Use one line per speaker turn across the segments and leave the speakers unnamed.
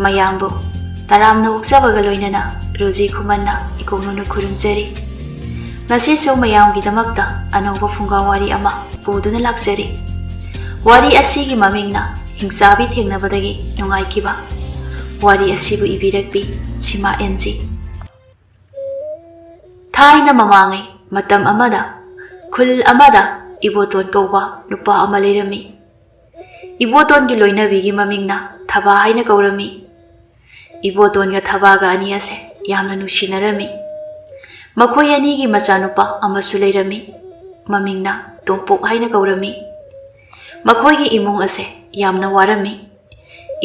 ꯃꯌꯥꯝꯕꯨ ꯇꯔꯥꯝꯅ ꯑꯣꯛꯆꯕꯒ ꯂꯣꯏꯅꯅ ꯔꯣꯖꯤ ꯈꯨꯃꯟꯅ ꯏꯀꯣꯛꯅꯨꯅ ꯈꯨꯔꯨꯝꯖꯔꯤ꯫ ꯉꯁꯤꯁꯨ ꯃꯌꯥꯝꯒꯤꯗꯃꯛꯇ ꯑꯅꯧꯕ ꯐꯨꯡꯒꯥꯋꯥꯔꯤ ꯑꯃ ꯄꯨꯗꯨꯅ ꯂꯥꯛꯆꯔꯤ꯫ ꯋꯥꯔꯤ ꯑꯁꯤꯒꯤ ꯃꯃꯤꯡꯅ ꯍꯤꯡꯆꯥꯕꯤ ꯊꯦꯡꯅꯕꯗꯒꯤ ꯅꯨꯡꯉꯥꯏꯈꯤꯕ꯫ ꯋꯥꯔꯤ ꯑꯁꯤꯕꯨ ꯏꯕꯤꯔꯛꯄꯤ ꯁꯤꯃꯥ ꯑꯦꯟꯖꯤ꯫ ꯊꯥꯏꯅ ꯃꯃꯥꯡꯉꯩ ꯃꯇꯝ ꯑꯃꯗ ꯈꯨꯜ ꯑꯃꯗ ꯏꯕꯣꯇꯣꯟ ꯀꯧꯕ ꯅꯨꯄꯥ ꯑꯃ ꯂꯩꯔꯝꯃꯤ꯫ ꯏꯕꯣꯇꯣꯟꯒꯤ ꯂꯣꯏꯅꯕꯤꯒꯤ ꯃꯃꯤꯡꯅ ꯊꯕꯥ ꯍꯥꯏꯅ ꯀꯧꯔꯝꯃꯤ꯫ ꯏꯕꯣꯇꯣꯟꯒ ꯊꯕꯥꯒ ꯑꯅꯤ ꯑꯁꯦ ꯌꯥꯝꯅ ꯅꯨꯡꯁꯤꯅꯔꯝꯃꯤ꯫ ꯃꯈꯣꯏ ꯑꯅꯤꯒꯤ ꯃꯆꯥꯅꯨꯄꯥ ꯑꯃꯁꯨ ꯂꯩꯔꯝꯃꯤ꯫ ꯃꯃꯤꯡꯅ ꯇꯣꯝꯄꯣꯛ ꯍꯥꯏꯅ ꯀꯧꯔꯝꯃꯤ꯫ ꯃꯈꯣꯏꯒꯤ ꯏꯃꯨꯡ ꯑꯁꯦ ꯌꯥꯝꯅ ꯋꯥꯔꯝꯃꯤ꯫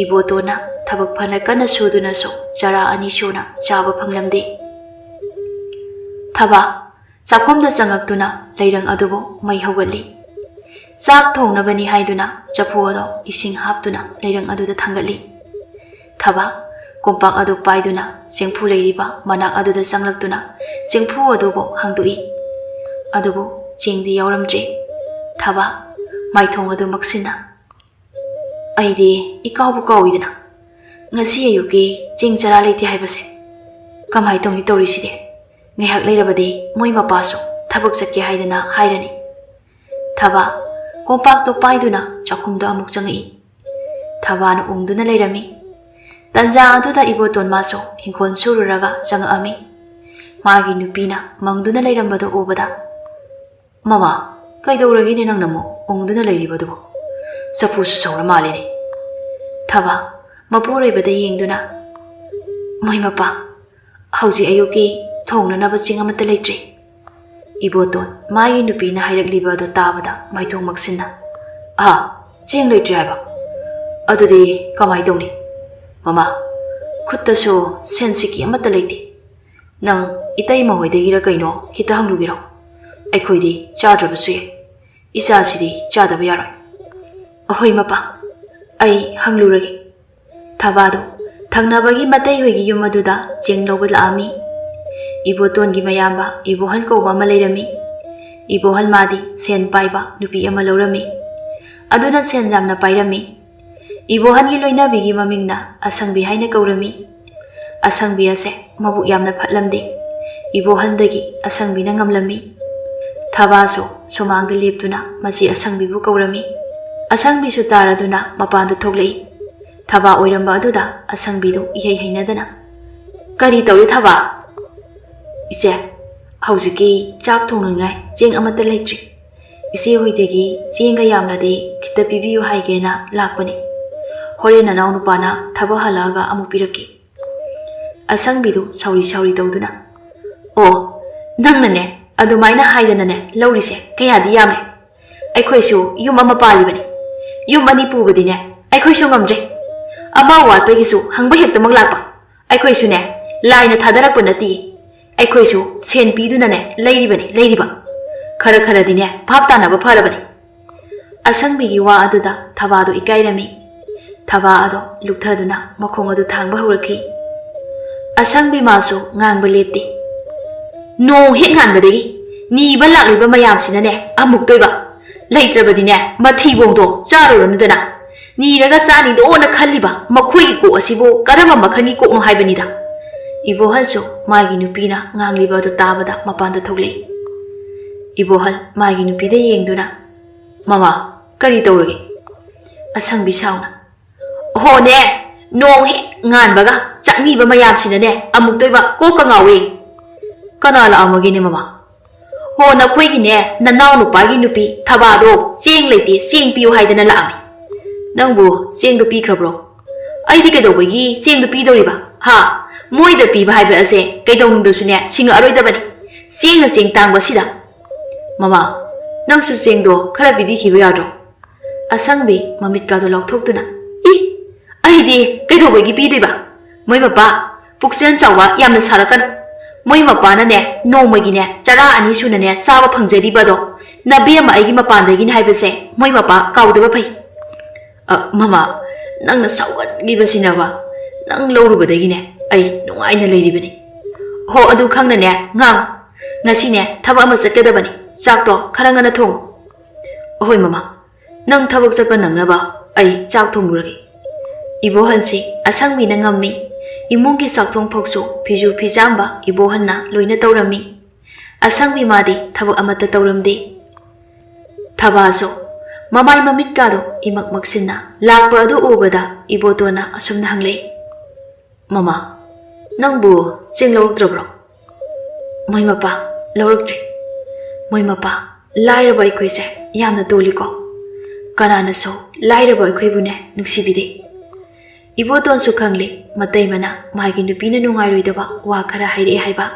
ꯏꯕꯣꯇꯣꯟꯅ ꯊꯕꯛ ꯐꯅ ꯀꯟꯅ ꯁꯨꯗꯨꯅꯁꯨ ꯆꯔꯥ ꯑꯅꯤ ꯁꯨꯅ ꯆꯥꯕ ꯐꯪꯂꯝꯗꯦ꯫ ꯊꯕꯥ ꯆꯥꯛꯈꯨꯝꯗ ꯆꯪꯉꯛꯇꯨꯅ ꯂꯩꯔꯪ ꯑꯗꯨꯕꯨ ꯃꯩ ꯍꯧꯒꯠꯂꯤ꯫ ꯆꯥꯛ ꯊꯣꯡꯅꯕꯅꯤ ꯍꯥꯏꯗꯨꯅ ꯆꯐꯨ ꯑꯗꯨ ꯏꯁꯤꯡ ꯍꯥꯞꯇꯨꯅ ꯂꯩꯔꯪ ꯑꯗꯨꯗ ꯊꯥꯡꯒꯠꯂꯤ꯫ ꯊꯕꯥ ꯀꯣꯝꯄꯥꯛ ꯑꯗꯨ ꯄꯥꯏꯗꯨꯅ ꯆꯦꯡꯐꯨ ꯂꯩꯔꯤꯕ ꯃꯅꯥꯛ ꯑꯗꯨꯗ ꯆꯪꯂꯛꯇꯨꯅ ꯆꯦꯡꯐꯨ ꯑꯗꯨꯕꯨ ꯍꯥꯡꯗꯣꯛꯏ꯫ ꯑꯗꯨꯕꯨ ꯆꯦꯡꯗꯤ ꯌꯥꯎꯔꯝꯗ꯭ꯔꯦ꯫ ꯊꯕꯥ ꯃꯥꯏꯊꯣꯡ ꯑꯗꯨ ꯃꯛꯁꯤꯟꯅ "ꯑꯩꯗꯤ ꯏꯀꯥꯎꯕꯨ ꯀꯥꯎꯏꯗꯅ ꯉꯁꯤ ꯑꯌꯨꯛꯀꯤ ꯆꯦꯡ ꯆꯔꯥ ꯂꯩꯇꯦ ꯍꯥꯏꯕꯁꯦ ꯀꯃꯥꯏ ꯇꯧꯅꯤ ꯇꯧꯔꯤꯁꯤꯗꯤ? ꯉꯥꯏꯍꯥꯛ ꯂꯩꯔꯕꯗꯤ ꯃꯣꯏ ꯃꯄꯥꯁꯨ ꯊꯕꯛ ꯆꯠꯀꯦ ꯍꯥꯏꯗꯅ ꯍꯥꯏꯔꯅꯤ." ꯊꯕꯥ ꯀꯣꯝꯄꯥꯛꯇꯣ ꯄꯥꯏꯗꯨꯅ ꯆꯥꯛꯈꯨꯝꯗ ꯑꯃꯨꯛ ꯆꯪꯉꯛꯏ꯫ ꯊꯕꯥꯅ ꯎꯪꯗꯨꯅ ꯂꯩꯔꯝꯃꯤ꯫ ꯇꯟꯖꯥ ꯑꯗꯨꯗ ꯏꯕꯣꯇꯣꯟ ꯃꯥꯁꯨ ꯍꯤꯡꯈꯣꯜ ꯁꯨꯔꯨꯔꯒ ꯆꯪꯉꯛꯑꯝꯃꯤ꯫ ꯃꯥꯒꯤ ꯅꯨꯄꯤꯅ ꯃꯪꯗꯨꯅ ꯂꯩꯔꯝꯕꯗꯨ ꯎꯕꯗ "ꯃꯃꯥ, ꯀꯩꯗꯧꯔꯒꯦꯅꯦ ꯅꯪꯅ ꯑꯃꯨꯛ ꯎꯪꯗꯨꯅ ꯂꯩꯔꯤꯕꯗꯨꯕꯨ? ꯆꯐꯨꯁꯨ ꯁꯧꯔ ꯃꯥꯜꯂꯤꯅꯦ." ꯊꯕꯥ ꯃꯄꯨꯔꯣꯏꯕꯗ ꯌꯦꯡꯗꯨꯅ "ꯃꯣꯏ ꯃꯄꯥ, ꯍꯧꯖꯤꯛ ꯑꯌꯨꯛꯀꯤ ꯊꯣꯡꯅꯅꯕ ꯆꯦꯡ ꯑꯃꯠꯇ ꯂꯩꯇ꯭ꯔꯤ." ꯏꯕꯣꯇꯣꯟ ꯃꯥꯒꯤ ꯅꯨꯄꯤꯅ ꯍꯥꯏꯔꯛꯂꯤꯕ ꯑꯗꯨ ꯇꯥꯕꯗ ꯃꯥꯏꯊꯣꯡ ꯃꯛꯁꯤꯟꯅ "ꯆꯦꯡ ꯂꯩꯇ꯭ꯔꯤ ꯍꯥꯏꯕ? ꯑꯗꯨꯗꯤ ꯀꯃꯥꯏ ꯇꯧꯅꯤ? ꯃꯃꯥ, ꯈꯨꯠꯇꯁꯨ ꯁꯦꯟꯁꯤꯀꯤ ꯑꯃꯠꯇ ꯂꯩꯇꯦ꯫ ꯅꯪ ꯏꯇꯩꯃ ꯍꯣꯏꯗꯒꯤꯔ ꯀꯩꯅꯣ ꯈꯤꯇ ꯍꯪꯂꯨꯒꯦꯔꯣ? ꯑꯩꯈꯣꯏꯗꯤ ꯆꯥꯗ꯭ꯔꯕꯁꯨ ꯌꯥꯏ, ꯏꯆꯥꯁꯤꯗꯤ ꯆꯥꯗꯕ ꯌꯥꯔꯣꯏ." "ꯑꯍꯣꯏ ꯃꯄꯥ, ꯑꯩ ꯍꯪꯂꯨꯔꯒꯦ." ꯊꯕꯥꯗꯣ ꯊꯪꯅꯕꯒꯤ ꯃꯇꯩ ꯍꯣꯏꯒꯤ ꯌꯨꯝ ꯑꯗꯨꯗ ꯆꯦꯡ ꯂꯧꯕ ꯂꯥꯛꯑꯝꯃꯤ꯫ ꯏꯕꯣꯇꯣꯟꯒꯤ ꯃꯌꯥꯝꯕ ꯏꯕꯣꯍꯜ ꯀꯧꯕ ꯑꯃ ꯂꯩꯔꯝꯃꯤ꯫ ꯏꯕꯣꯍꯜ ꯃꯥꯗꯤ ꯁꯦꯟ ꯄꯥꯏꯕ ꯅꯨꯄꯤ ꯑꯃ ꯂꯧꯔꯝꯃꯤ꯫ ꯑꯗꯨꯅ ꯁꯦꯟ ꯌꯥꯝꯅ ꯄꯥꯏꯔꯝꯃꯤ꯫ ꯏꯕꯣꯍꯜꯒꯤ ꯂꯣꯏꯅꯕꯤꯒꯤ ꯃꯃꯤꯡꯅ ꯑꯁꯪꯕꯤ ꯍꯥꯏꯅ ꯀꯧꯔꯝꯃꯤ꯫ ꯑꯁꯪꯕꯤ ꯑꯁꯦ ꯃꯕꯨꯛ ꯌꯥꯝꯅ ꯐꯠꯂꯝꯗꯦ꯫ ꯏꯕꯣꯍꯜꯗꯒꯤ ꯑꯁꯪꯕꯤꯅ ꯉꯝꯂꯝꯃꯤ꯫ ꯊꯕꯥꯁꯨ ꯁꯨꯃꯥꯡꯗ ꯂꯦꯞꯇꯨꯅ ꯃꯁꯤ ꯑꯁꯪꯕꯤꯕꯨ ꯀꯧꯔꯝꯃꯤ꯫ ꯑꯁꯪꯕꯤꯁꯨ ꯇꯥꯔꯗꯨꯅ ꯃꯄꯥꯟꯗ ꯊꯣꯛꯂꯛꯏ꯫ ꯊꯕꯥ ꯑꯣꯏꯔꯝꯕ ꯑꯗꯨꯗ ꯑꯁꯪꯕꯤꯗꯨ ꯏꯍꯩ ꯍꯩꯅꯗꯅ "ꯀꯔꯤ ꯇꯧꯔꯤ ꯊꯕꯥ?" "ꯏꯆꯦ, ꯍꯧꯖꯤꯛꯀꯤ ꯆꯥꯛ ꯊꯣꯡꯅꯤꯡꯉꯥꯏ ꯆꯦꯡ ꯑꯃꯠꯇ ꯂꯩꯇ꯭ꯔꯤ꯫ ꯏꯆꯦ ꯍꯣꯏꯗꯒꯤ ꯆꯦꯡꯒ ꯌꯥꯝꯂꯗꯤ ꯈꯤꯇ ꯄꯤꯕꯤꯌꯨ ꯍꯥꯏꯒꯦꯅ ꯂꯥꯛꯄꯅꯤ꯫ ꯍꯣꯔꯦꯟ ꯅꯅꯥꯎ ꯅꯨꯄꯥꯅ ꯊꯕꯛ ꯍꯜꯂꯛꯑꯒ ꯑꯃꯨꯛ ꯄꯤꯔꯛꯀꯦ." ꯑꯁꯪꯕꯤꯗꯨ ꯁꯧꯔꯤ ꯁꯧꯔꯤ ꯇꯧꯗꯨꯅ "ꯑꯣ, ꯅꯪꯅꯅꯦ ꯑꯗꯨꯃꯥꯏꯅ ꯍꯥꯏꯗꯅꯅꯦ ꯂꯧꯔꯤꯁꯦ ꯀꯌꯥꯗꯤ ꯌꯥꯝꯂꯦ꯫ ꯑꯩꯈꯣꯏꯁꯨ ꯌꯨꯝ ꯑꯃ ꯄꯥꯜꯂꯤꯕꯅꯤ꯫ ꯌꯨꯝ ꯑꯅꯤ ꯄꯨꯕꯗꯤꯅꯦ ꯑꯩꯈꯣꯏꯁꯨ ꯉꯝꯗ꯭ꯔꯦ꯫ ꯑꯃ ꯋꯥꯠꯄꯒꯤꯁꯨ ꯍꯪꯕ ꯍꯦꯛꯇꯃꯛ ꯂꯥꯛꯄ꯫ ꯑꯩꯈꯣꯏꯁꯨꯅꯦ ꯂꯥꯏꯅ ꯊꯥꯗꯔꯛꯄ ꯅꯠꯇꯤꯌꯦ꯫ ꯑꯩꯈꯣꯏꯁꯨ ꯁꯦꯟ ꯄꯤꯗꯨꯅꯅꯦ ꯂꯩꯔꯤꯕ꯫ ꯈꯔ ꯈꯔꯗꯤꯅꯦ ꯚꯥꯞ ꯇꯥꯅꯕ ꯐꯔꯕꯅꯤ." ꯑꯁꯪꯕꯤꯒꯤ ꯋꯥ ꯑꯗꯨꯗ ꯊꯕꯥꯗꯨ ꯏꯀꯥꯏꯔꯝꯃꯤ꯫ ꯊꯕꯥ ꯑꯗꯣ ꯂꯨꯛꯊꯗꯨꯅ ꯃꯈꯣꯡ ꯑꯗꯨ ꯊꯥꯡꯕ ꯍꯧꯔꯛꯈꯤ꯫ ꯑꯁꯪꯕꯤ ꯃꯥꯁꯨ ꯉꯥꯡꯕ ꯂꯦꯞꯇꯦ꯫ "ꯅꯣꯡ ꯍꯦꯛ ꯉꯥꯟꯕꯗꯒꯤ ꯅꯤꯕ ꯂꯥꯛꯂꯤꯕ ꯃꯌꯥꯝꯁꯤꯅꯅꯦ ꯑꯃꯨꯛꯇꯣꯏꯕ꯫ ꯂꯩꯇ꯭ꯔꯕꯗꯤꯅꯦ ꯃꯊꯤꯕꯣꯡꯗꯣ ꯆꯥꯔꯨꯔꯅꯨꯗꯅ꯫ ꯅꯤꯔꯒ ꯆꯥꯅꯤꯗꯣꯅ ꯈꯜꯂꯤꯕ ꯃꯈꯣꯏꯒꯤ ꯀꯣꯛ ꯑꯁꯤꯕꯨ ꯀꯔꯝꯕ ꯃꯈꯜꯒꯤ ꯀꯣꯛꯅꯣ ꯍꯥꯏꯕꯅꯤꯗ." ꯏꯕꯣꯍꯜꯁꯨ ꯃꯥꯒꯤ ꯅꯨꯄꯤꯅ ꯉꯥꯡꯂꯤꯕ ꯑꯗꯨ ꯇꯥꯕꯗ ꯃꯄꯥꯟꯗ ꯊꯣꯛꯂꯛꯏ꯫ ꯏꯕꯣꯍꯜ ꯃꯥꯒꯤ ꯅꯨꯄꯤꯗ ꯌꯦꯡꯗꯨꯅ "ꯃꯃꯥ, ꯀꯔꯤ ꯇꯧꯔꯒꯦ?" ꯑꯁꯪꯕꯤ ꯁꯥꯎꯅ "ꯍꯣꯅꯦ, ꯅꯣꯡ ꯍꯦꯛ ꯉꯥꯟꯕꯒ ꯆꯥꯛꯅꯤꯕ ꯃꯌꯥꯝꯁꯤꯅꯅꯦ ꯑꯃꯨꯛꯇꯣꯏꯕ ꯀꯣꯛꯀ ꯉꯥꯎꯋꯦ." "ꯀꯅꯥ ꯂꯥꯛꯑꯝꯃꯒꯦꯅꯦ ꯃꯃꯥ?" "ꯍꯣ, ꯅꯈꯣꯏꯒꯤꯅꯦ ꯅꯅꯥꯎ ꯅꯨꯄꯥꯒꯤ ꯅꯨꯄꯤ ꯊꯕꯥꯗꯣ ꯆꯦꯡ ꯂꯩꯇꯦ ꯆꯦꯡ ꯄꯤꯌꯨ ꯍꯥꯏꯗꯅ ꯂꯥꯛꯑꯝꯃꯤ." "ꯅꯪꯕꯨ ꯆꯦꯡꯗꯨ ꯄꯤꯈ꯭ꯔꯕ꯭ꯔꯣ?" "ꯑꯩꯗꯤ ꯀꯩꯗꯧꯕꯒꯤ ꯆꯦꯡꯗꯨ ꯄꯤꯗꯧꯔꯤꯕ? ꯃꯣꯏꯗ ꯄꯤꯕ ꯍꯥꯏꯕ ꯑꯁꯦ ꯀꯩꯗꯧꯅꯨꯡꯗꯁꯨꯅꯦ ꯁꯤꯡꯉꯛꯑꯔꯣꯏꯗꯕꯅꯤ꯫ ꯆꯦꯡꯅ ꯆꯦꯡ ꯇꯥꯡꯕꯁꯤꯗ." "ꯃꯃꯥ, ꯅꯪꯁꯨ ꯆꯦꯡꯗꯣ ꯈꯔ ꯄꯤꯕꯤꯈꯤꯕ ꯌꯥꯗ꯭ꯔꯣ?" ꯑꯁꯪꯕꯤ ꯃꯃꯤꯠꯀꯥꯗꯣ ꯂꯥꯎꯊꯣꯛꯇꯨꯅ "ꯑꯩꯗꯤ ꯀꯩꯗꯧꯕꯒꯤ ꯄꯤꯗꯣꯏꯕ? ꯃꯣꯏ ꯃꯄꯥ, ꯄꯨꯛꯆꯦꯜ ꯆꯥꯎꯕ ꯌꯥꯝꯅ ꯁꯥꯔꯛꯀꯅꯨ꯫ ꯃꯣꯏ ꯃꯄꯥꯅꯅꯦ ꯅꯣꯡꯃꯒꯤꯅꯦ ꯆꯔꯥ ꯑꯅꯤ ꯁꯨꯅꯅꯦ ꯆꯥꯕ ꯐꯪꯖꯔꯤꯕꯗꯣ ꯅꯕꯦꯝꯃ ꯑꯩꯒꯤ ꯃꯄꯥꯟꯗꯒꯤꯅꯤ ꯍꯥꯏꯕꯁꯦ ꯃꯣꯏ ꯃꯄꯥ ꯀꯥꯎꯗꯕ ꯐꯩ." "ꯃꯃꯥ, ꯅꯪꯅ ꯁꯥꯎꯒꯟꯈꯤꯕꯁꯤꯅꯕ ꯅꯪ ꯂꯧꯔꯨꯕꯗꯒꯤꯅꯦ ꯑꯩ ꯅꯨꯡꯉꯥꯏꯅ ꯂꯩꯔꯤꯕꯅꯤ." "ꯍꯣ, ꯑꯗꯨ ꯈꯪꯅꯅꯦ ꯉꯥꯡꯉꯨ꯫ ꯉꯁꯤꯅꯦ ꯊꯕꯛ ꯑꯃ ꯆꯠꯀꯗꯕꯅꯤ꯫ ꯆꯥꯛꯇꯣ ꯈꯔ ꯉꯟꯅ ꯊꯣꯡꯉꯨ." "ꯑꯍꯣꯏ ꯃꯃꯥ, ꯅꯪ ꯊꯕꯛ ꯆꯠꯄ ꯅꯪꯅꯕ ꯑꯩ ꯆꯥꯛ ꯊꯣꯡꯂꯨꯔꯒꯦ." Ibohansi asangmina ngammi imungki sakthong phoksu phiju phijamba ibohanna loina tawrami asangmi madi thabak amata tawramdi thabaso mamai mamit kado imak maksinna lakpa adu ubada ibotona asumna hanglei mama nangbu ching lawruktrabro moi mapa lawruktre moi mapa lairaba ikhoise yamna toliko kanana so lairaba ikhoibune nuksibide Iboton su khangli matai mana magi nupina nungairoi wa khara haire haiba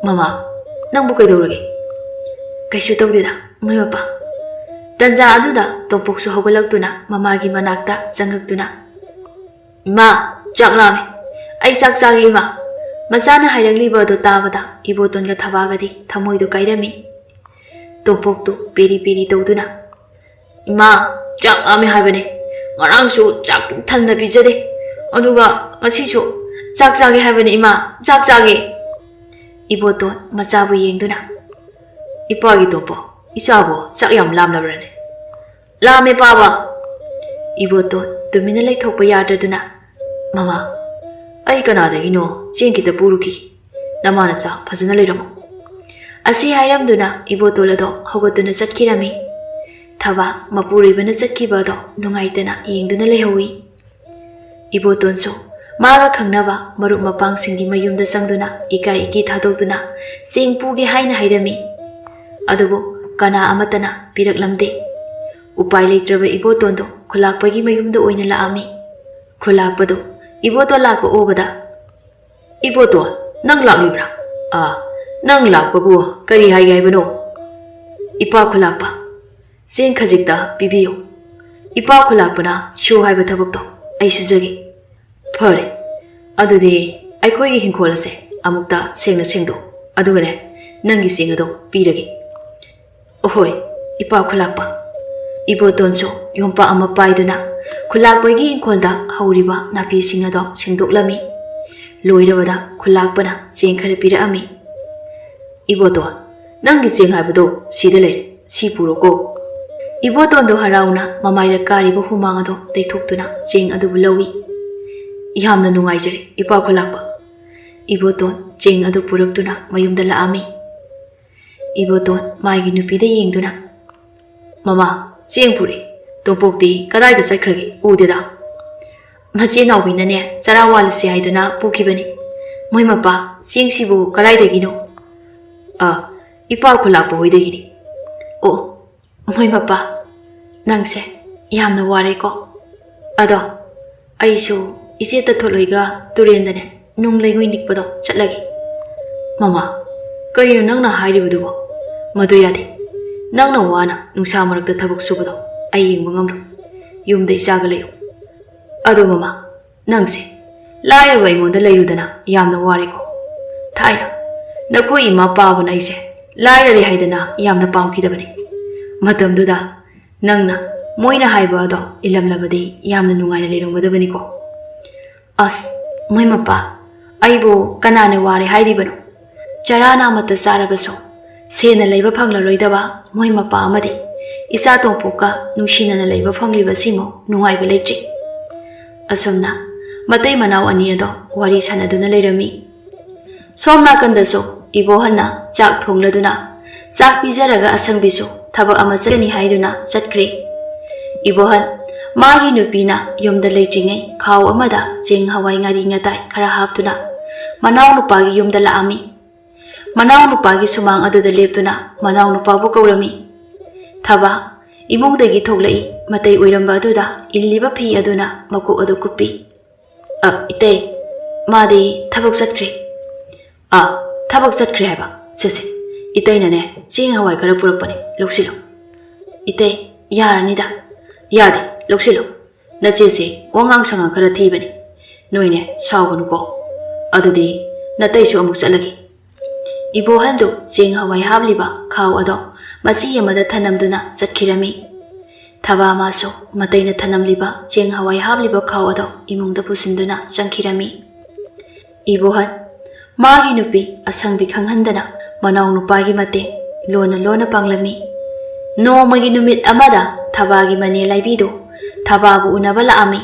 mama nangbu kaidorage kaisu tawdeda moi mapa tanja aduda topok su hogalaktuna mamagi manakta changaktuna ma chaklame ai sak chagi ma masana hairangli do tabada iboton ga thabagadi thamoi do kairami topok tu peri peri tawduna ma chaklame haibane ngarangsu chak puk thanna bijade aduga ngasisu chak chagi haibani ima chak chagi iboton machabu yengduna ipagi topo isabo chak yam lamlabrane lame paba iboton tumina leithokpa yadaduna mama ai kanadagino chengkita puruki namana cha phajana leiramo asi hairamduna ibotolado hogotuna chatkirami thaba mapuribana chatkibado nungaitana yengduna lehawi ibotonso maga khangnaba marup mapang singi mayumda sangduna ikai iki thadokduna singpuge haina hairami adubu kana amatana piraklamde upai leitraba ibotondo khulakpagi mayumda oina laami khulakpado iboto lakpa obada iboto nang laklibra nang lakpabu kari hai gaibano ipa khulakpa Sing khajikta pibiyo ipa khulakpana shu haiba thabakto ai sujagi phare adude aikoi gi hingkholase amukta sengna sengdo adugane nangi singado pirage ohoi ipa khulakpa ibotonso yompa ama paiduna khulakpa gi hingkholda hauriba napi singado sengdoklami loirabada khulakpana seng khare piraami iboto nangi seng haibado sida leire si puroko Iboton do harauna mamai da kariba humang ado teithokduna cheng adu bulawi yamna nungaijare ipa khulakpa iboton cheng adu purakduna mayumda laami iboton maigi nupida yengduna mama cheng puri topokti kadai da chaikrage udeda mache nawbina ne charawal si haiduna pukibani moi mapa cheng sibu kadai dagino ipa khulakpa hoidagini o moi mapa nangse yamna ware ko ado aisu ise ta tholoiga turendane nung leigoi nikpado chatlagi mama kaino nangna hairibudu madu yade nangna wana nungsa marakta thabak subado ai yengba ngamlo yumda isaga leyo ado mama nangse lairaba ingonda leirudana yamna ware ko thaina nakoi ima pabana ise lairare haidana yamna pamkhidabani matamduda nangna moina haiba ado ilamlabadi yamna nungaina leiromgadabani ko as moi mapa aibo kanane ware hairibano charana mata sarabaso sena leiba phanglaroidaba moi mapa amadi isa tongpoka nungsinana leiba phangliba singo nungaiba leitri asomna matai manaw ani ado wari sanaduna leirami somna kandaso ibohanna chak thongladuna chak pijaraga asangbiso thabak ama chani haiduna chatkre ibohan magi nupina yumda leitringai khaw amada cheng hawai ngari ngatai khara haptuna manaw nupagi yumda laami manaw nupagi sumang aduda leptuna manaw nupabu kaurami thaba imungdagi thoglai matai oiramba aduda illiba phi aduna maku adu kupi itei madi thabak chatkre thabak chatkre haiba sese itei nane cheng hawai khara purakpani loksilo itei yaranida yade loksilo nachese wangang sanga khara thibani noine sawganuko adudi nataisu amuk chalagi ibohaldo cheng hawai habliba khaw ado machi amada thanamduna chatkirami thaba maso mataina thanamliba cheng hawai habliba khaw ado imungda pusinduna changkirami ibohal magi nupi asangbi khanghandana manaw nupagi mate lona panglami no magi numit amada thabagi mane laibido thababu unaba laami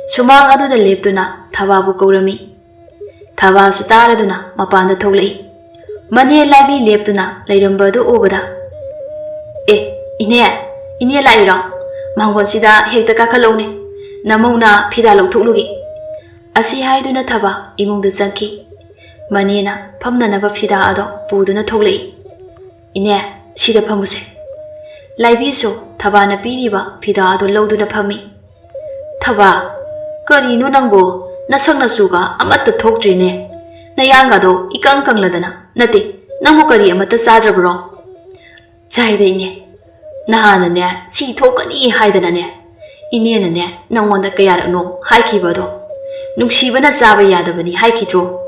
Sumang aduda leptuna Thababu kaurami. Thaba su taraduna mapanda tholai. Mane laibi leptuna lairambadu ubada. Ine lairo. Mangon sida hekta kakalaune. Namauna phida lauthuklugi. Asi haiduna Thaba imungda changki. Manena phamnanaba phida ado puduna tholai. Ine sida phamuse. Laibi su Thabana piriba phida ado lauduna phami. Thaba karino nangbo nasang nasuga amatta thoktrine. Nayanga do ikang kangladana. Nati namu kari amata sadrabro. Chayda ine. Nahana ne si thokani haidana ne. Ine na ne nangonda kayara no haikibado. Nungsibana saba yadabani haikitro.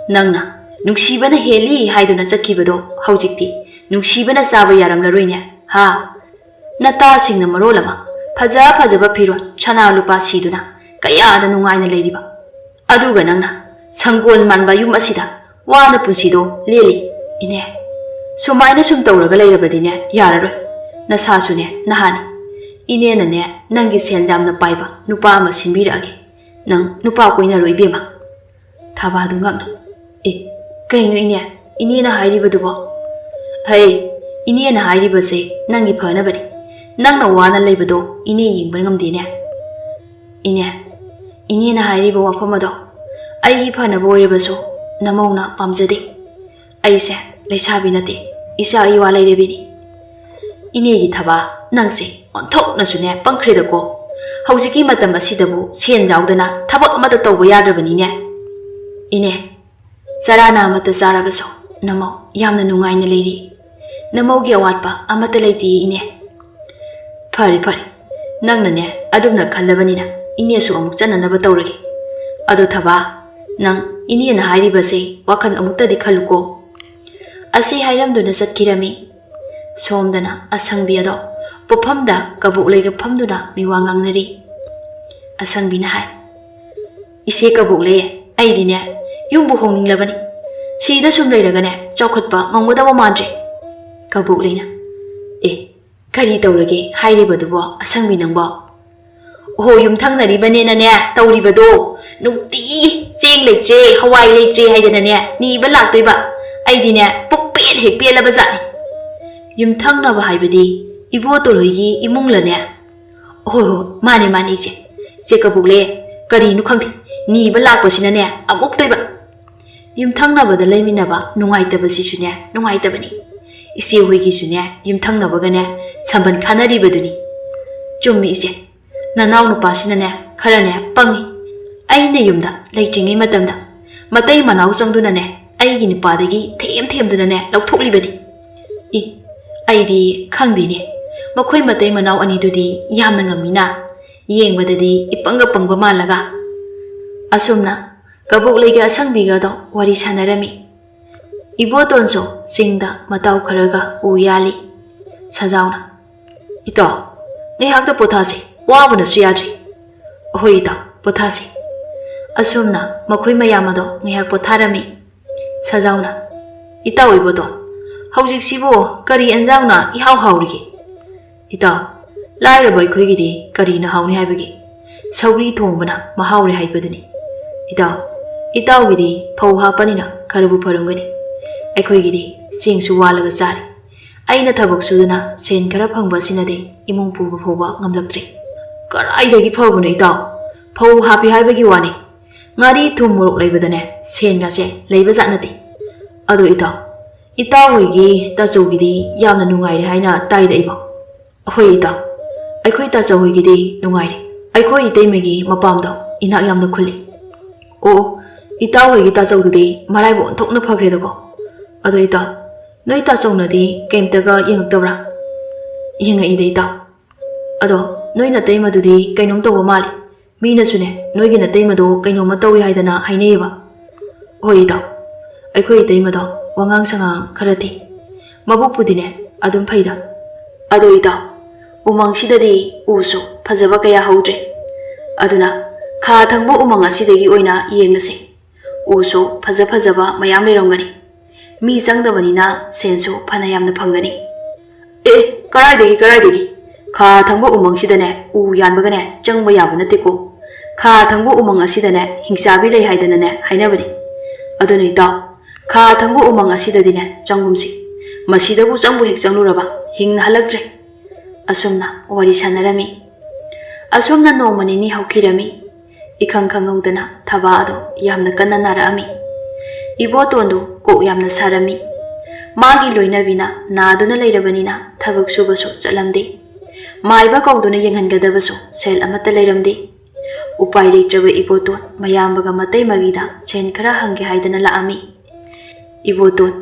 Nangna nungsibana heli haiduna chakibado haujikti. Nungsibana saba yaramlaroine. Ha. Nata singna marolama. Fajaba phiro chana lupa siduna. Kayada nungaina leiriba. Aduga nangna sangol manba yum asida wana punsido leli ine. Sumaina sum tawraga leirabadine yararoi. Nasasune nahani. Ine na ne nangi sendam na paiba nupa ama sinbirage. Nang nupa koinaro ibema. Thabadu ngakna. Kaino ine na hairibadubo. Hey, ine na hairibase nangi phanabani. Nangna wana leibado ine yingba ngamdine. Ine na hairiba wafamado. Aigi phanaba oiribasu namauna pamjade. Aise leisabi nate isa iwa leirebini. Ine gi thaba nangse onthokna sune pangkhredako. Haujiki matam asidabu sen yaudana thabak amata tawba yadrabanine. Ine sarana amata sarabaso namo yamna nungaina leiri. Namogi awatpa amata leiti ine. Fari nangna ne adumna khallabanina ine su amuk chananaba tawragi. Ado thaba nang ine na hairibase wakhan amuktadi khaluko. Asi hairamduna satkirami. Somdana asangbi ado pofamda kabuk leiga phamduna miwa ngangnari. Asangbi na hai. Ise kabuk leye aidine yumbu honginglabani. Sida sum leiragane chawkhatpa ngamgodaba mandre. Kabuk leina. Kari tawrage hairibadubo asangbi nangbo. Yumthangnaribane ne tawribado nukti seng leitre hawai leitre haidana ne niba laktoiba aidine pukpet hek pelaba jani. Yumthangnaba haibadi ibo toloigi imunglane. Mane se kabukle kari nu khangthi niba lakpasina ne amuk toiba. Yumthangnabada leiminaba nungaitabasisune nungaitabani. Ise hoigisune yumthangnabagane samban khanaribaduni. Chummi ise nanaw nupasina kharane pangi. Aine yumda leitringai matamda matai manaw changduna ne aigi nupadagi them-themduna ne lauthoklibani. Aidi khangdine makhoi matai manaw anidudi yamna ngamina yengbadadi ipanga pangba malaga. Asumna kabuk leiga asangbiga do wari sanarami. Ibotonso singda mataw kharaga uyali. Sajauna. Ito, ngayakta pothase wabuna suyadri. Ito, pothase. Asumna makhoi mayamado ngayak potharami. Sajauna. Ita oiboton. Haujik sibo kari anjangna ihau haurigi. Ita, lairaba ikhoigidi kari na hauni haibagi. Sauri thongbana mahauri haibaduni. Itaugidi phau hapanina kharabu pharangani. Aikhoigidi sengsu walaga sari. Aina thabak suduna sen khara phangba sinade imung puba phoba ngamlaktri. Karaidagi phawbuna itaw. Phau hapi haibagi wani. Ngari thum morok leibadane sen gase leiba janati. Ado itaw hoigi tachogidi yamna nungaire haina taida iba. Itaw. Aikhoi tachaw hoigidi nungaire. Aikhoi iteimegi mapamdo inak yamna khulli. Itaw hoigi tachawdudi maraibo onthokna phagredako. Ado itaw noi tachawnadi kemtaga yengaktabra. Yengaida itaw. Ado noi nataimadudi kainom tawba mali. Mina sune noigi nataimado kainoma tawi haidana haineiba. Itaw. Aikhoi itaimado wangang sangang kharati. Mabukpudine adum phaida. Ado itaw. Umang sidadi usu phajaba kaya haudre. Aduna kha thangbo umang asidagi oina yenglase. Usu phajaba mayam leirongani. Mi changdabanina sensu phana yamna phangani. Karaidagi kha thangbo umang sidane u yanbagane changba yabu nateko. ꯈꯥ ꯊꯪꯕ ꯎꯃꯪ ꯑꯁꯤꯗꯅꯦ ꯍꯤꯡꯆꯥꯕꯤ ꯂꯩ ꯍꯥꯏꯗꯅꯅꯦ ꯍꯥꯏꯅꯕꯅꯤ ꯑꯗꯨꯅ ꯏꯇꯥꯎ ꯈꯥ ꯊꯪꯕ ꯎꯃꯪ ꯑꯁꯤꯗꯗꯤꯅꯦ ꯆꯪꯒꯨꯝꯁꯤ ꯃꯁꯤꯗꯕꯨ ꯆꯪꯕꯨ ꯍꯦꯛ ꯆꯪꯂꯨꯔꯕ ꯍꯤꯡꯅ ꯍꯜꯂꯛꯇ꯭ꯔꯦ ꯑꯁꯨꯝꯅ ꯋꯥꯔꯤ ꯁꯥꯟꯅꯔꯝꯃꯤ ꯑꯁꯨꯝꯅ ꯅꯣꯡꯃ ꯅꯤꯅꯤ ꯍꯧꯈꯤꯔꯝꯃꯤ इखंग खंगौदना थबा अदो यामना कन्ना नारामी इबोतोंदु कोक यामना सारमी मागी लोइनबिना नादुना लेरबनिना थबक सुबसु चलमदे माइबा कौदुना यंगनगदबसु सेल अमत लेरमदे उपाय लेत्रब इबोतोन मयामबगा मतै मगिदा चेन खरा हंगे हाइदना लाअमी इबोतोन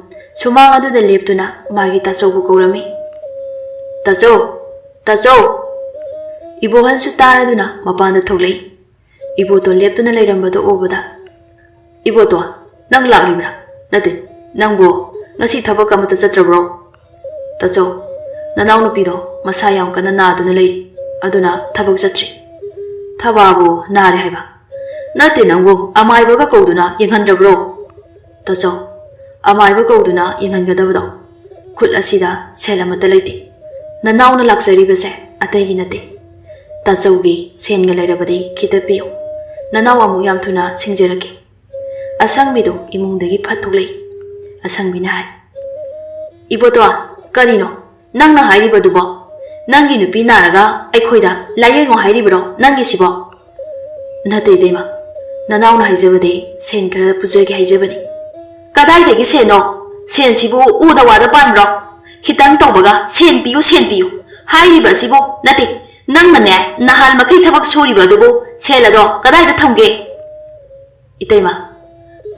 सुमांग अदुदा लेप्तुना मागी ताचौबु कौरमी ताचौ ताचौ इबोहलसु तारदुना मपानदा थोक्लै इबोतो लेप्तुना लेरंबदो ओबदा इबोतो नंग लागिब्रा नते नंगबो ngasi thabak amata chatrabro tacho nanaw nupido masa yam kana naduna lei aduna thabak chatri thababu nare haiba nate nangbo amaiba ga koduna yenghandrabro tacho amaiba koduna yenghangadabdo khut asida selamata leiti nanaw na laksari base atai gi nate tacho gi senga leirabadi khitapiyo nanaw amu yam thuna singjerake asangbido imungdagi phathuklei asangbina hai iboto karino nangna hairibadubo nangi nupi naraga aikhoida layengo hairibro nangi sibo nate dema nanawna haijabade sen kara pujage haijabani kadai degi seno sen sibo uda wada panbro khitang tawbaga sen piyu hairiba sibo nate nangna ne nahal makai thabak suribadubo selado kadai da thamge itaima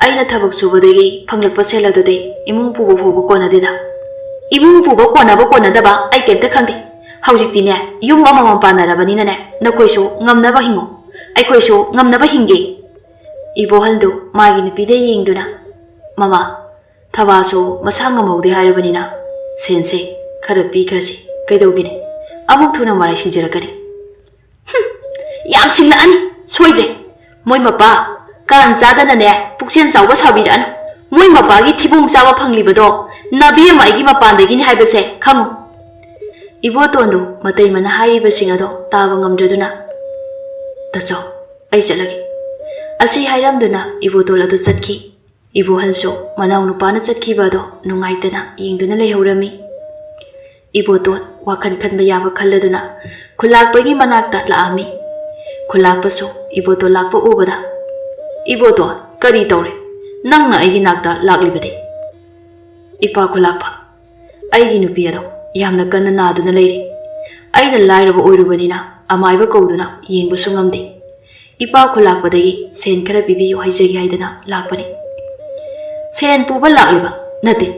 aina thabak subadegi phanglakpa seladude imung pubo phobo konadeda imung pubo konadaba ai kemta khangde haujiktine yum amamam panarabani ne nakoisu ngamnaba hingo ai koisu ngamnaba hinge ibo haldo magi nupide yengduna mama thabaso masang ngamaude harabani na sense khara pi khrasi kaidogine amuk thuna marai sinjirakani yam singna ani soide moi mapa kan zadana ne puksen chawba sabiran moi mapagi thibung chawa phanglibado nabi maigi mapandagi ni haibase khamu ibotondo matai mana haiba singado taba ngamdraduna tacho ai chalagi asi hairamduna ibotol adu chatki ibo halso manaw nupana chatki bado nungaitana yengduna leihorami ibotol wakhan khanba yaba khalladuna khulakpagi manakta laami khulakpaso ibotol lakpa ubada iboto kari tawre nangna aigi nakta laklibade ipa khulakpa aigi nupi ado yamna kanna naduna leiri aina lairaba oirubanina amaiba kowduna yengba sungamde ipa khulakpadagi sen khara bibiyu haijagi haidana lakpani sen puba lakliba nate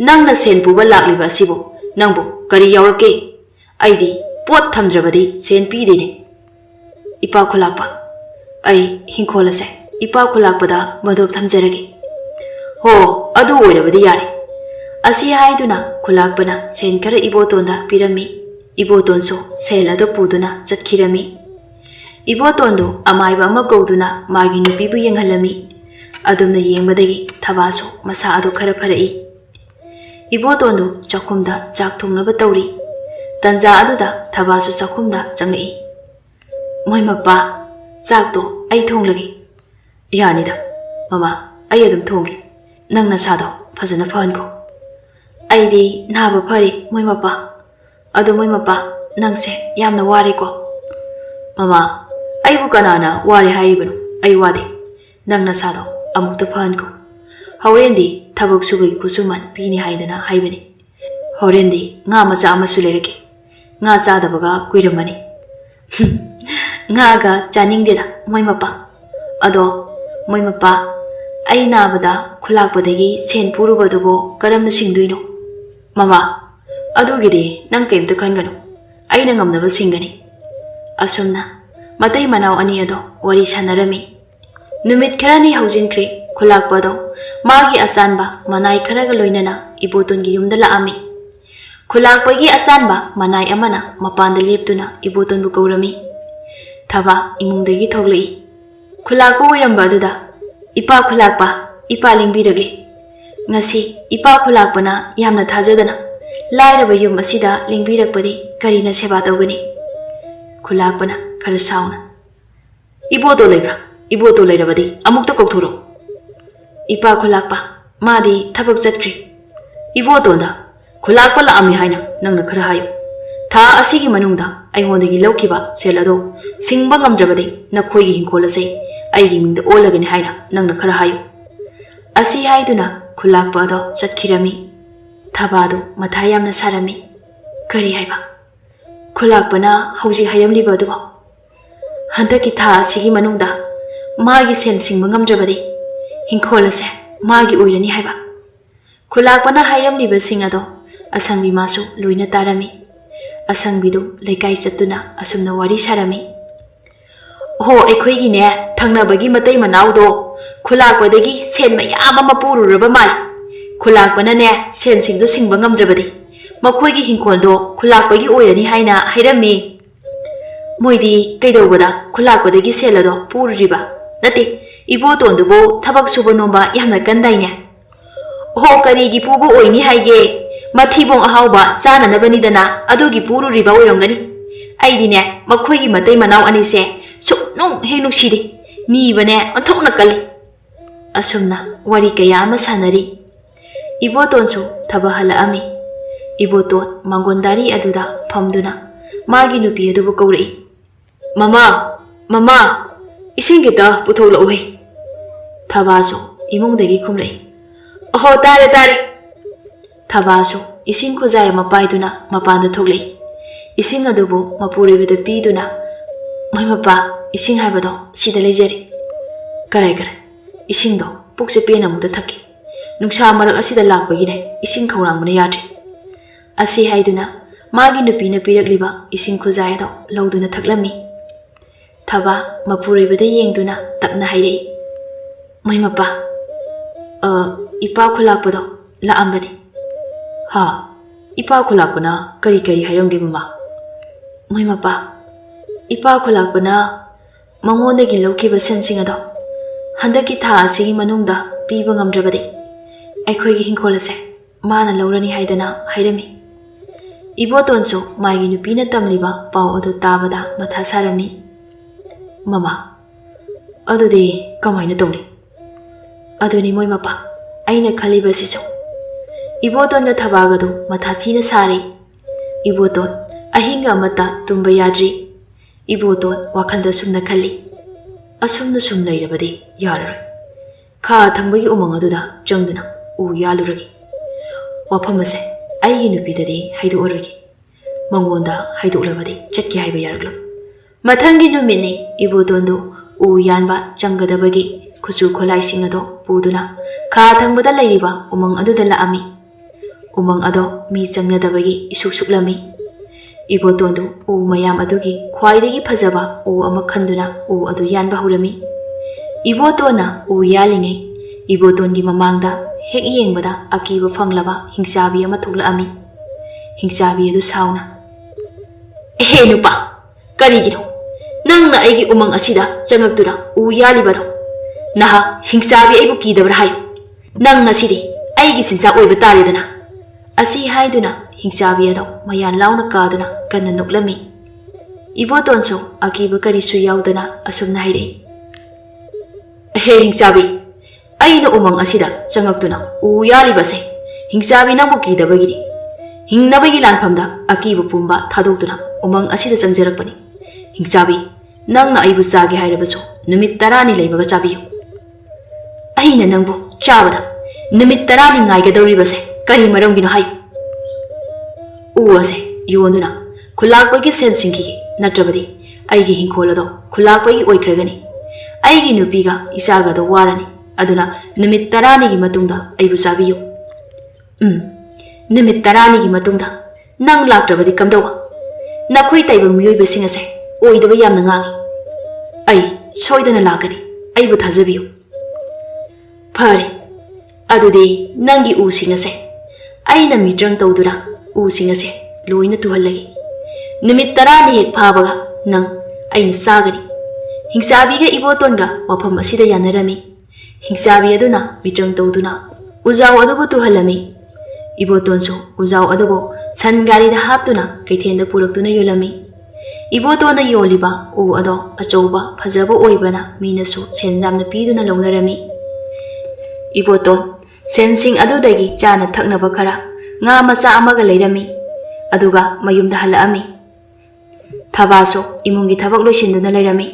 nangna sen puba lakliba asibo nangbo kari yaurake aidi pot thamdrabadi sen pidine ipa khulakpa ai hingkholase ipa khulakpada madop thamjarage ho adu oirabadi yare asi haiduna khulakpana sen khara ibotonda pirami ibotonso sel ado puduna chatkhirami ibotondo amaiba ama kowduna magi nupibu yenghalami adumna yengbadagi thabaso masa ado khara pharai ibotondo chakhumda chak thongnaba tawri tanja aduda thabaso chakhumda changai moi mappa chak to ai thonglagi yanida mama ai adum thongi nangna sado phajana phanko aidi naba phari moi mapa adu moi mapa nangse yamna ware ko mama ai bu kanana ware haibanu ai wade nangna sado amukta phanko horendi thabak subagi kusuman pini haidana haibani horendi nga macha amasu lerake nga chadabaga kuiramani nga ga chaningdeda moi mapa ado moi mapa ai nabada khulakpadagi sen purubadubo karamna singduino mama adugide nang kemta khanganu aina ngamnaba singani asumna matai manaw ani ado wari sanarami numit kharani haujinkri khulakpado magi asanba manai kharaga loinana ibotongi yumda laami khulakpagi asanba manai amana mapanda leptuna ibotonbu kaurami thaba imungdagi thoglei khulakpa oiramba aduda ipa khulakpa ipa lingbiragli ngasi ipa khulakpana yamna thajadana lairaba yum asida lingbirakpadi karina seba tawgani khulakpana khara sauna Iboto leibra. Iboto leirabadi amukta kokthoro. Ipa khulakpa madi thabak chatkri. Iboto da khulakpa la ami haina nangna khara hayo. Tha asigi manungda aingondagi lawkiba sel ado singba ngamdrabadi nakhoigi hingkhol ase aigi mingda olagani haina nangna khara hayo. Asi haiduna khulakpa ado chatkirami. Thabado matha yamna sarami. Kari haiba. Khulakpana hauji hayamliba aduba. Handaki tha asigi manungda magi sen singba ngamdrabadi hingkhol ase magi oirani haiba. Khulakpana hayamliba sing ado asangbi masu loina tarami. Asangbidu leikai chatuna asumna wari sarami. Ho aikhoigi ne thangnabagi matai manaudo khulakpadagi sen mayam ama pururaba mal. Khulakpana ne sen singdo singba ngamdrabadi makhoigi hingkholdo khulakpagi oirani haina hairami. Moidi kaidobada khulakpadagi selado pururiba nate ibotondubo thabak suba nomba yamna kandaine. Ho karigi pubu oini haige mathibong ahauba chana nabanidana adugi puru riba oirongani aidine makhoigi matai manau anise suknung henuside ni bane anthokna kali asumna wari kaya ama sanari ibotonsu thabahala ami iboton mangondari aduda phamduna magi nupi adubu kaurei mama isingita puthol ohe thabasu imungdagi khumlei aho tare Thabasu ising khuzai mapaiduna mapanda thoklei ising adubu mapuribida piduna mai mapa ising haibado sida lejeri karai ising do pukse pena muda thaki nungsa marak asida lakpagine ising khawrangmana yadri asi haiduna magi nupina piragliba ising khuzai do lawduna thaklami thaba mapuribida yengduna tapna hairei mai mapa ipa khulakpado laambani Ha, ipa khulakpana kari hairongdi mama. Mai mapa, ipa khulakpana mangondagi lawkiba sensing ado handaki tha asigi manungda piba ngamdrabadi aikhoigi hingkhol ase mana lawrani haidana hairami. Ibotonsu maigi nupina tamliba pau adu tabada matha sarami. Mama, adudi kamaina tawni? Aduni moi mapa, aina khaliba sisu. Iboton ga thabagadu mathathina sari. Iboton ahinga amata tumba yadri. Iboton wakhanda sumna khali. Asumna sum leirabadi yararoi. Kha thangbagi umang aduda changduna u yaluragi. Wafam ase aigi nupidadi haidu oragi. Mangonda haidu ulabadi chatki haiba yaraglo. Mathangi numini ibotondu u yanba changadabagi khusu kholai singado puduna kha thangbada leiriba umang aduda laami. Umang ado mi changnadabagi isuk suklami. Ibotondu u mayam adugi khwaidagi phajaba u ama khanduna u adu yanba hurami. Ibotona u yalingai ibotongi mamangda hek yengbada akiba fanglaba hingsabi ama thokla-ami. Hingsabi adu sauna. He nupa, karigino nangna aigi umang asida changaktura u yalibado. Naha hingsabi aibu kidabra hayo. Nangna sidi aigi sinsa oiba taridana. Asi haiduna hingsabi ado mayan launa kaduna kanna nuklami. Ibotonsu akiba karisu yaudana asumna hairei. He hingsabi, aina umang asida changaktuna u yalibase hingsabi nangbu kidabagiri. Hingnabagi lanpamda akiba pumba thadokduna umang asida changjarakpani. Hingsabi, nangna aibu chage hairabasu numit 10 leibaga chabiyu. Aina nangbu chabada numit 10 ngaigadoribase kari marongino hayo. Uwase yonuna khulakpagi sensingki natrabadi aigi hingkholado khulakpagi oikragani. Aigi nupiga isagado warani aduna numit 10 gi matungda aibu chabiyu. Numit 10 gi matungda nang lakrabadi kamdawa. Nakhoi taibang miyoiba singase oidaba yamna ngangi. Ai soidana lakani aibu thajabiyu. Phare adudi nangi u singase aina mitrang tawduna u singase loina tuhallagi. Numit 10 hek phabaga nang aina sagani. Hingsabiga ibotonga wafam asida yanarami. Hingsabi aduna mitrang tawduna ujaw adubu tuhallami. Ibotonsu ujaw adubu san garida haptuna kaithenda puraktuna yolami. Ibotoona yoliba u ado achouba phajaba oibana minasu sen yamna piduna launarami. Iboton sensing adudagi chana thaknaba khara nga macha amaga leirami aduga mayumda halaami. Thabaso imungi thabak loisinduna leirami.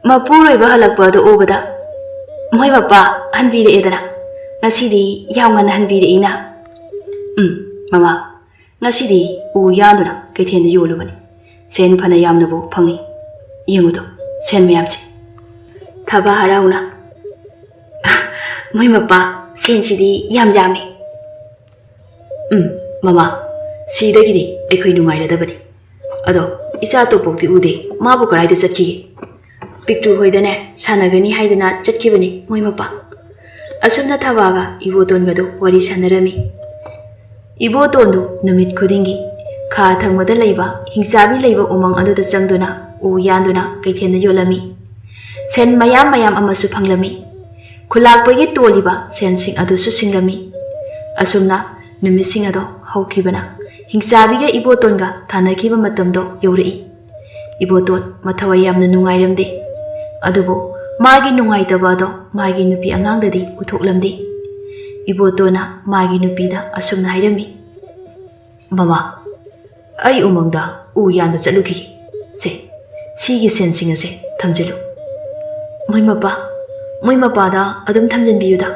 Mapuroiba halakpa adu ubada moi mapa hanbire edana ngasidi yawngan hanbire ina. Mama ngasidi u yanduna kaithenda yolubani sen phana yamnabu phangi yengudo sen mayamsi. Thaba harauna moi mapa sen sidi yam yami. Mama sidagidi aikhoi nungairadabani ado icha to pokti ude mabu karaida chatkige piktu hoidane sanagani haidana chatkibani moi mapa. Asumna thabaga iboton gado wari sanarami. Ibotondu numit khudingi kha thangmada leiba hingsabi leiba umang aduda changduna u yanduna kaithena yolami. Sen mayam amasu phanglami. Khulakpagi toliba sensing adu su singlami. Asumna numising ado haukibana hingsabiga ibotonga thanakiba matamdo yaurai. Iboton mathawai yamna nungairamde adubu magi nungaitaba ado magi nupi angangdadi uthoklamde. Ibotona magi nupida asumna hairami. Mama ai umangda u yanba chalukhi se sigi sensing ase thamjilu. Moi mapa da adum thamjanbiyuda.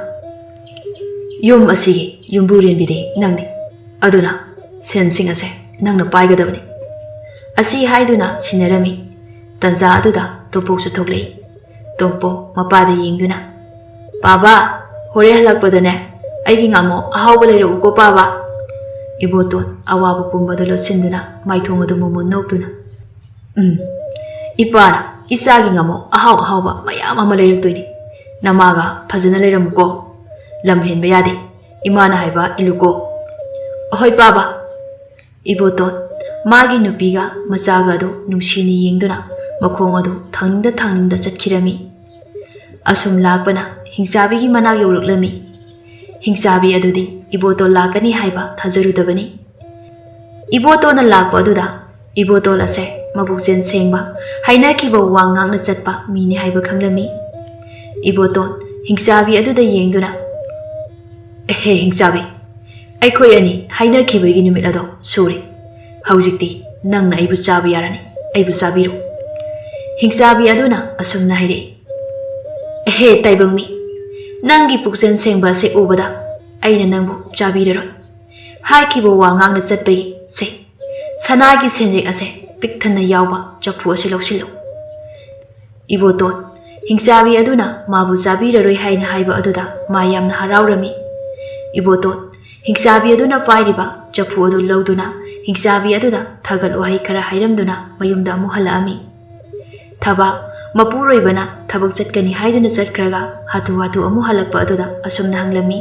Yum asigi yumburen bide nangni aduna sensing ase nangna paigadabani. Asi haiduna sinarami tanza aduda topok su thoklei. Topo mapada yengduna baba hore halakpadane aigi ngamo ahawba leiruko baba. Iboton awabu pumbado losinduna maithong adu momo nokduna ipana isagi ngamo ahawba mayam ama leiraktoini namaga phajana leiramuko lamhenba yade imana haiba iluko ahoy baba. Iboton magi nupiga machaga adu nungsini yengduna makhong adu thangninda chatkirami. Asum lakpana hingsabi gi manak yoruklami. Hingsabi adudi Iboton lakani haiba thajarudabani. Ibotona lakpa aduda Ibotol ase mabuksen sengba hainakiba wangangna chatpa mini haiba khanglami. Iboton hingsabi aduda yengduna he hingsabi aikhoi ani hainakibagi numit ado suri haujikti nangna aibu chabi yarani aibu chabiru. Hingsabi aduna asumna haire he taibangmi nangi puksen sengba se ubada aina nangbu chabiraroi haikibo wangangna chatpagi se sanagi senjek ase pikthana yawba chaphu ase lawsillo. Iboton hingsabi aduna mabu chabiraroi haina haiba aduda mayamna haraurami. Iboton hingsabi aduna pairiba chaphu adu lawduna hingsabi aduda thagal wahai khara hairamduna mayumda amu halaami. Thaba mapuroibana thabak chatkani haiduna chatkraga hatu amu halakpa aduda asumna hanglami.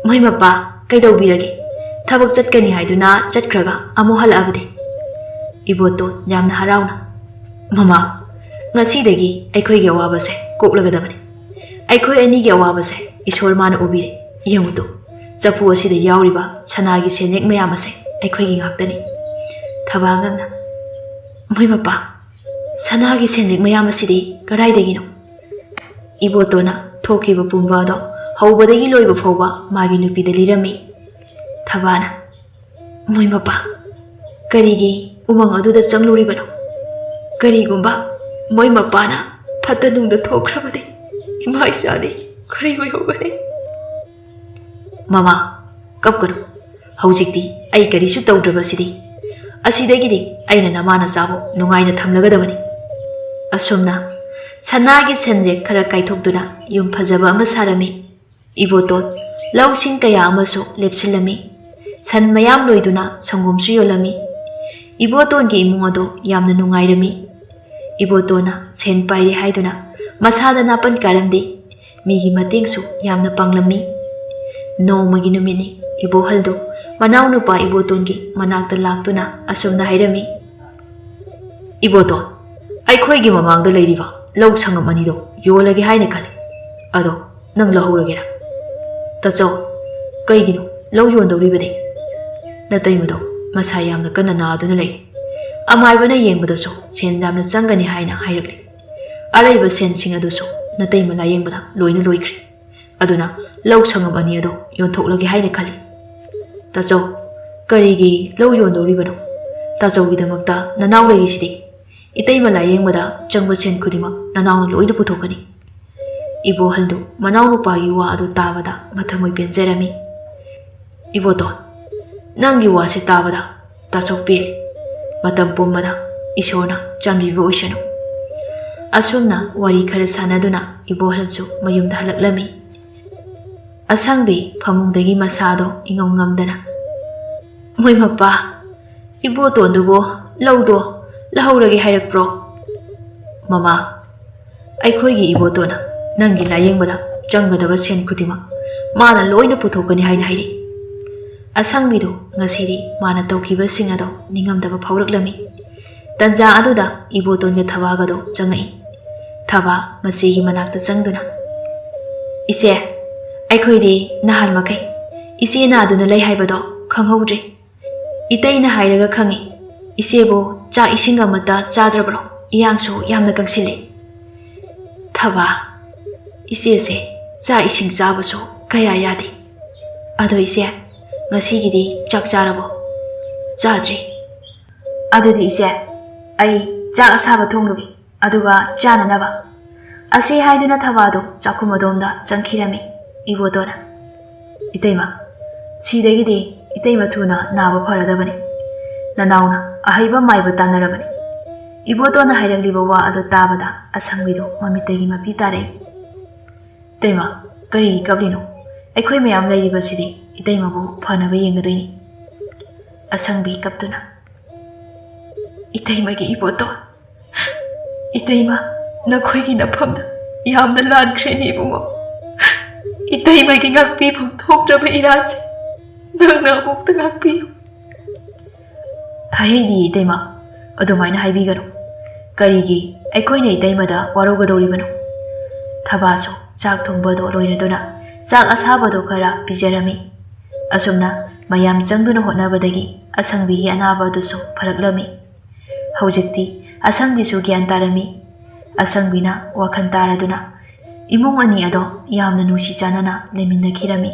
Moi mapa kaidawbirage thabak chatkani haiduna chatkraga amu halabade. Iboton yamna harauna mama ngasidagi aikhoige awabase koklagadabani. Aikhoi anigi awabase isor mana ubire yenguto chapu asida yawriba sanagi senek mayam ase aikhoigi ngaktani. Thabangangna moi mapa sanagi senek mayam asidi kadaidagino. Ibotona thokiba pumba do haubadagi loiba fawba magi nupida lirami. Thabana moi mapa karigi umang aduda changluribano karigumba moi mapana phatanungda thokhrabade ima isadi kari hoyogane. Mama kapkanu haujikti ai karisu tawdrabasidi asidagidi aina namana chabo nungaina thamlagadabani. Asumna sanagi senjek khara kaithokduna yum phajaba ama sarami. Iboton lausing kaya amasu lepsilami. San mayam loiduna sangomsu yolami. Iboton gi imung ado yamna nungairami. Ibotona sen pairi haiduna masada napan karamdi migi matingsu yamna panglami. Nomagi numini ibohaldo manaw nupa Iboton gi manakta laktuna asumna hairami. Iboton aikhoi gi mamangda leiriba law sangam ani do yolage haina khali ado nang lahoragera. Tacho kaigino law yondoribade natay mo do masayam na kanana aduna lay ꯑꯃꯥꯏꯕꯅ ꯌꯦꯡꯕꯗꯁꯨ ꯁꯦꯟ ꯌꯥꯝꯅ ꯆꯪꯒꯅꯤ ꯍꯥꯏꯅ ꯍꯥꯏꯔꯛꯂꯤ꯫ ꯑꯔꯩꯕ ꯁꯦꯟꯁꯤꯡ ꯑꯗꯨꯁꯨ ꯅꯇꯩꯃ ꯂꯥꯌꯦꯡꯕꯗ ꯂꯣꯏꯅ ꯂꯣꯏꯈ꯭ꯔꯦ꯫ ꯑꯗꯨꯅ ꯂꯧ ꯁꯪꯉꯝ 2 ꯑꯗꯨ ꯌꯣꯟꯊꯣꯛꯂꯒꯦ ꯍꯥꯏꯅ ꯈꯜꯂꯤ꯫ ꯇꯥꯆꯧ, ꯀꯔꯤꯒꯤ ꯂꯧ ꯌꯣꯟꯗꯧꯔꯤꯕꯅꯣ? ꯇꯥꯆꯧꯒꯤꯗꯃꯛꯇ ꯅꯅꯥꯎ ꯂꯩꯔꯤꯁꯤꯗꯤ꯫ ꯏꯇꯩꯃ ꯂꯥꯌꯦꯡꯕꯗ ꯆꯪꯕ ꯁꯦꯟ ꯈꯨꯗꯤꯡꯃꯛ ꯅꯅꯥꯎꯅ ꯂꯣꯏꯅ ꯄꯨꯊꯣꯛꯀꯅꯤ꯫ ꯏꯕꯣꯍꯜꯗꯨ ꯃꯅꯥꯎꯅꯨꯄꯥꯒꯤ ꯋꯥ ꯑꯗꯨ ꯇꯥꯕꯗ ꯃꯊꯃꯣꯏ ꯄꯦꯟꯖꯔꯝꯃꯤ꯫ ꯏꯕꯣꯇꯣꯟ, ꯅꯪꯒꯤ ꯋꯥꯁꯤ ꯇꯥꯕꯗ ꯇꯥꯆꯧ ꯄꯦꯜꯂꯤ꯫ ꯃꯇꯝ ꯄꯨꯝꯕꯗ ꯏꯁꯣꯔꯅ ꯆꯥꯟꯕꯤꯕ ꯑꯣꯏꯁꯅꯨ꯫ ꯑꯁꯨꯝꯅ ꯋꯥꯔꯤ ꯈꯔ ꯁꯥꯟꯅꯗꯨꯅ ꯏꯕꯣꯍꯜꯁꯨ ꯃꯌꯨꯝꯗ ꯍꯜꯂꯛꯂꯝꯃꯤ꯫ ꯑꯁꯪꯕꯤ ꯐꯃꯨꯡꯗꯒꯤ ꯃꯁꯥꯗꯣ ꯏꯉꯝ ꯉꯝꯗꯅ, ꯃꯣꯏ ꯃꯄꯥ, ꯏꯕꯣꯇꯣꯟꯗꯨꯕꯨ ꯂꯧꯗꯣ ꯂꯍꯧꯔꯒꯦ ꯍꯥꯏꯔꯛꯄ꯭ꯔꯣ? ꯃꯃꯥ, ꯑꯩꯈꯣꯏꯒꯤ ꯏꯕꯣꯇꯣꯟꯅ ꯅꯪꯒꯤ ꯂꯥꯌꯦꯡꯕꯗ ꯆꯪꯒꯗꯕ ꯁꯦꯟ ꯈꯨꯗꯤꯡꯃꯛ ꯃꯥꯅ ꯂꯣꯏꯅ ꯄꯨꯊꯣꯛꯀꯅꯤ ꯍꯥꯏꯅ ꯍꯥꯏꯔꯤ꯫ ꯑꯁꯪꯕꯤꯗꯨ ꯉꯁꯤꯗꯤ ꯃꯥꯅ ꯇꯧꯈꯤꯕꯁꯤꯡ ꯑꯗꯣ ꯅꯤꯡꯉꯝꯗꯕ ꯐꯥꯎꯔꯛꯂꯝꯃꯤ꯫ ꯇꯟꯖꯥ ꯑꯗꯨꯗ ꯏꯕꯣꯇꯣꯟꯒ ꯊꯕꯥꯒꯗꯣ ꯆꯪꯉꯛꯏ꯫ ꯊꯕꯥ ꯃꯆꯦꯒꯤ ꯃꯅꯥꯛꯇ ꯆꯪꯗꯨꯅ, ꯏꯆꯦ, ꯑꯩꯈꯣꯏꯗꯤ ꯅꯍꯥꯟ ꯃꯈꯩ ꯏꯆꯦ ꯅꯥꯗꯨꯅ ꯂꯩ ꯍꯥꯏꯕꯗꯣ ꯈꯪꯍꯧꯗ꯭ꯔꯤ꯫ ꯏꯇꯩꯅ ꯍꯥꯏꯔꯒ ꯈꯪꯉꯤ ꯏꯆꯦꯕꯨ ꯆꯥꯛ ꯏꯁꯤꯡ ꯑꯃꯠꯇ ꯆꯥꯗ꯭ꯔꯕ꯭ꯔꯣ? ꯏꯌꯥꯡꯁꯨ ꯌꯥꯝꯅ ꯀꯪꯁꯤꯜꯂꯤ꯫ ꯊꯕꯥ, ꯏꯆꯦꯁꯦ ꯆꯥꯛ ꯏꯁꯤꯡ ꯆꯥꯕꯁꯨ ꯀꯌꯥ ꯌꯥꯗꯦ꯫ ꯑꯗꯣ ꯏꯆꯦ, ꯉꯁꯤꯒꯤꯗꯤ ꯆꯥꯛ ꯆꯥꯔꯕꯣ? ꯆꯥꯗ꯭ꯔꯤ꯫ ꯑꯗꯨꯗꯤ ꯏꯆꯦ, ꯑꯩ ꯆꯥꯛ ꯑꯁꯥꯕ ꯊꯣꯡꯂꯨꯒꯦ, ꯑꯗꯨꯒ ꯆꯥꯅꯅꯕ꯫ ꯑꯁꯤ ꯍꯥꯏꯗꯨꯅ ꯊꯕꯥꯗꯨ ꯆꯥꯛꯈꯨꯝ ꯑꯗꯣꯝꯗ ꯆꯪꯈꯤꯔꯝꯃꯤ꯫ ꯏꯕꯣꯇꯣꯟꯅ, ꯏꯇꯩꯃ, ꯁꯤꯗꯒꯤꯗꯤ ꯏꯇꯩꯃ ꯊꯨꯅ ꯅꯥꯕ ꯐꯔꯗꯕꯅꯤ꯫ ꯅꯅꯥꯎꯅ ꯑꯍꯩꯕ ꯃꯥꯏꯕ ꯇꯥꯟꯅꯔꯕꯅꯤ꯫ ꯏꯕꯣꯇꯣꯟꯅ ꯍꯥꯏꯔꯛꯂꯤꯕ ꯋꯥ ꯑꯗꯨ ꯇꯥꯕꯗ ꯑꯁꯪꯕꯤꯗꯨ ꯃꯃꯤꯠꯇꯒꯤ ꯃꯄꯤ ꯇꯥꯔꯛꯏ꯫ ꯏꯇꯩꯃ, ꯀꯔꯤꯒꯤ ꯀꯞꯂꯤꯅꯣ? ꯑꯩꯈꯣꯏ ꯃꯌꯥꯝ ꯂꯩꯔꯤꯕꯁꯤꯗꯤ ꯏꯇꯩꯃꯕꯨ ꯐꯅꯕ ꯌꯦꯡꯒꯗꯣꯏꯅꯤ꯫ ꯑꯁꯪꯕꯤ ꯀꯞꯇꯨꯅ, ꯏꯇꯩꯃꯒꯤ ꯏꯕꯣꯇꯣꯟ, ꯏꯇꯩꯃ ꯅꯈꯣꯏꯒꯤ ꯅꯐꯝꯗ ꯌꯥꯝꯅ ꯂꯥꯟꯈ꯭ꯔꯦꯅꯦ ꯏꯕꯨꯡꯉꯣ꯫ ꯏꯇꯩꯃꯒꯤ ꯉꯥꯛꯄꯤꯐꯝ ꯊꯣꯛꯇ꯭ꯔꯕ ꯏꯔꯥꯟꯁꯦ ꯅꯪꯅ ꯑꯃꯨꯛꯇ ꯉꯥꯛꯄꯤꯌꯨ꯫ ꯍꯩꯗꯤ ꯏꯇꯩꯃ, ꯑꯗꯨꯃꯥꯏꯅ ꯍꯥꯏꯕꯤꯒꯅꯨ꯫ ꯀꯔꯤꯒꯤ ꯑꯩꯈꯣꯏꯅ ꯏꯇꯩꯃꯗ ꯋꯥꯔꯧꯒꯗꯧꯔꯤꯕꯅꯣ? ꯊꯕꯥꯁꯨ ꯆꯥꯛ ꯊꯣꯡꯕꯗꯣ ꯂꯣꯏꯔꯗꯨꯅ ꯆꯥꯛ ꯑꯁꯥꯕꯗꯣ ꯈꯔ ꯄꯤꯖꯔꯝꯃꯤ꯫ ꯑꯁꯨꯝꯅ ꯃꯌꯥꯝ ꯆꯪꯗꯨꯅ ꯍꯣꯠꯅꯕꯗꯒꯤ ꯑꯁꯪꯕꯤꯒꯤ ꯑꯅꯥꯕ ꯑꯗꯨꯁꯨ ꯐꯔꯛꯂꯝꯃꯤ꯫ ꯍꯧꯖꯤꯛꯇꯤ ꯑꯁꯪꯕꯤꯁꯨ ꯒ꯭ꯌꯥꯟ ꯇꯥꯔꯝꯃꯤ꯫ ꯑꯁꯪꯕꯤꯅ ꯋꯥꯈꯜ ꯇꯥꯔꯗꯨꯅ ꯏꯃꯨꯡ ꯑꯅꯤ ꯑꯗꯣ ꯌꯥꯝꯅ ꯅꯨꯡꯁꯤ ꯆꯥꯟꯅꯅ ꯂꯩꯃꯤꯟꯅꯈꯤꯔꯝꯃꯤ꯫